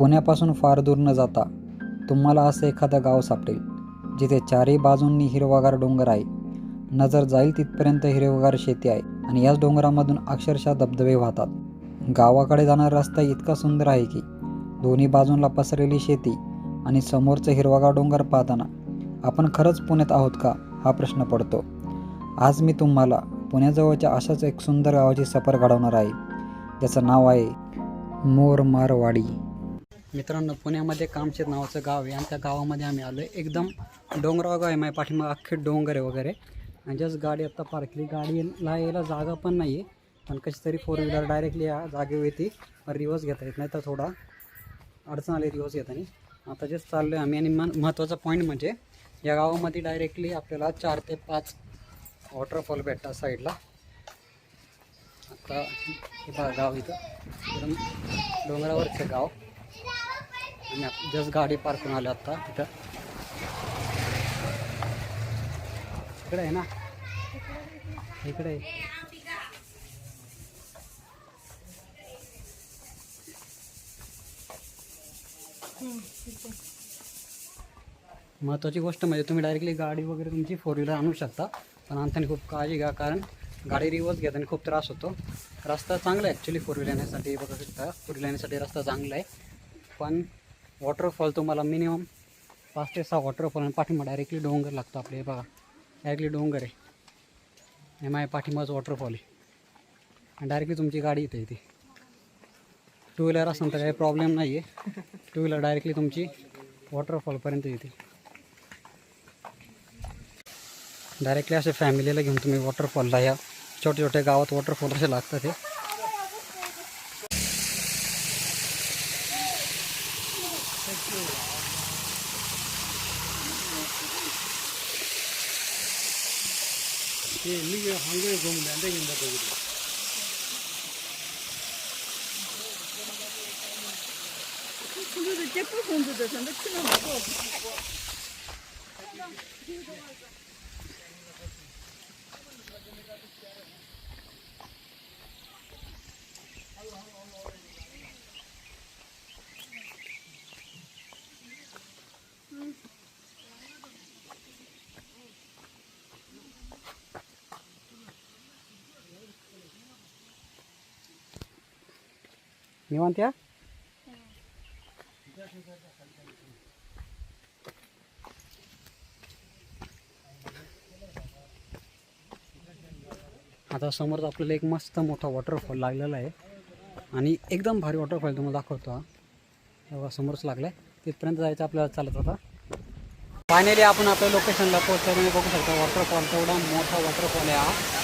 पुण्यापासून फार दूर न जाता तुम्हाला असं एखादं गाव सापडेल जिथे चारही बाजूंनी हिरवागार डोंगर आहे. नजर जाईल तिथपर्यंत हिरवगार शेती आहे आणि याच डोंगरामधून अक्षरशः धबधबे वाहतात. गावाकडे जाणारा रस्ता इतका सुंदर आहे की दोन्ही बाजूंना पसरलेली शेती आणि समोरचं हिरवागार डोंगर पाहताना आपण खरंच पुण्यात आहोत का हा प्रश्न पडतो. आज मी तुम्हाला पुण्याजवळच्या अशाच एक सुंदर गावाची सफर घडवणार आहे ज्याचं नाव आहे मोरमारवाडी. मित्रांनो, पुण्यामध्ये कामशेत नावाचं गाव आहे आणि त्या गावामध्ये आम्ही आलो. एकदम डोंगरावर गाव आहे. माझ्या पाठीमागे अख्खे डोंगर आहे वगैरे आणि जस्ट गाडी आत्ता पार्क केली. गाडीला यायला जागा पण नाही आहे, पण कशी तरी फोर व्हीलर डायरेक्टली या जागेवर येते. रिवर्स घेता येत नाही तर थोडा अडचण आली रिवर्स घेताना. आता जस्ट चाललो आहे आम्ही आणि महत्त्वाचा पॉईंट म्हणजे या गावामध्ये डायरेक्टली आपल्याला 4 ते 5 वॉटरफॉल भेटतात साईडला. आता हे बघा गाव इथं एकदम डोंगरावरचं गाव आणि जस्ट गाडी पार्क करून आलो आत्ता. तिथं इकडे आहे ना, इकडे आहे. महत्त्वाची गोष्ट म्हणजे तुम्ही डायरेक्टली गाडी वगैरे तुमची फोर व्हीलर आणू शकता, पण आणताना खूप काळजी घ्या कारण गाडी रिवर्स घेताना खूप त्रास होतो. रस्ता चांगला आहे ॲक्च्युली फोर व्हीलर येण्यासाठी. बघू शकता फोर व्हीलर येण्यासाठी रस्ता चांगला आहे, पण वॉटरफॉल तुम्हाला मिनिमम 5 ते 6 वॉटरफॉल आणि पाठीमा डायरेक्टली डोंगर लागतो आपले. हे बघा डायरेक्टली डोंगर आहे हे माझ्या पाठीमाच वॉटरफॉल आहे आणि डायरेक्टली तुमची गाडी इथे येते. टू व्हीलर असेल तर काही प्रॉब्लेम नाही आहे. टू व्हीलर डायरेक्टली तुमची वॉटरफॉलपर्यंत येते. डायरेक्टली असे फॅमिलीला घेऊन तुम्ही वॉटरफॉलला, या छोट्या छोट्या गावात वॉटरफॉल असे लागतात. हे निवांत या. आता समोर आपल्याला एक मस्त मोठा वॉटरफॉल लागलेला आहे आणि एकदम भारी वॉटरफॉल तुम्हाला दाखवतो. हा बघा समोरच लागला आहे. तिथपर्यंत जायचं आपल्याला चालत होता. फायनली आपण आपल्या लोकेशनला पोहोचलो. तुम्ही बघू शकता वॉटरफॉल, तेवढा मोठा वॉटरफॉल आहे हा.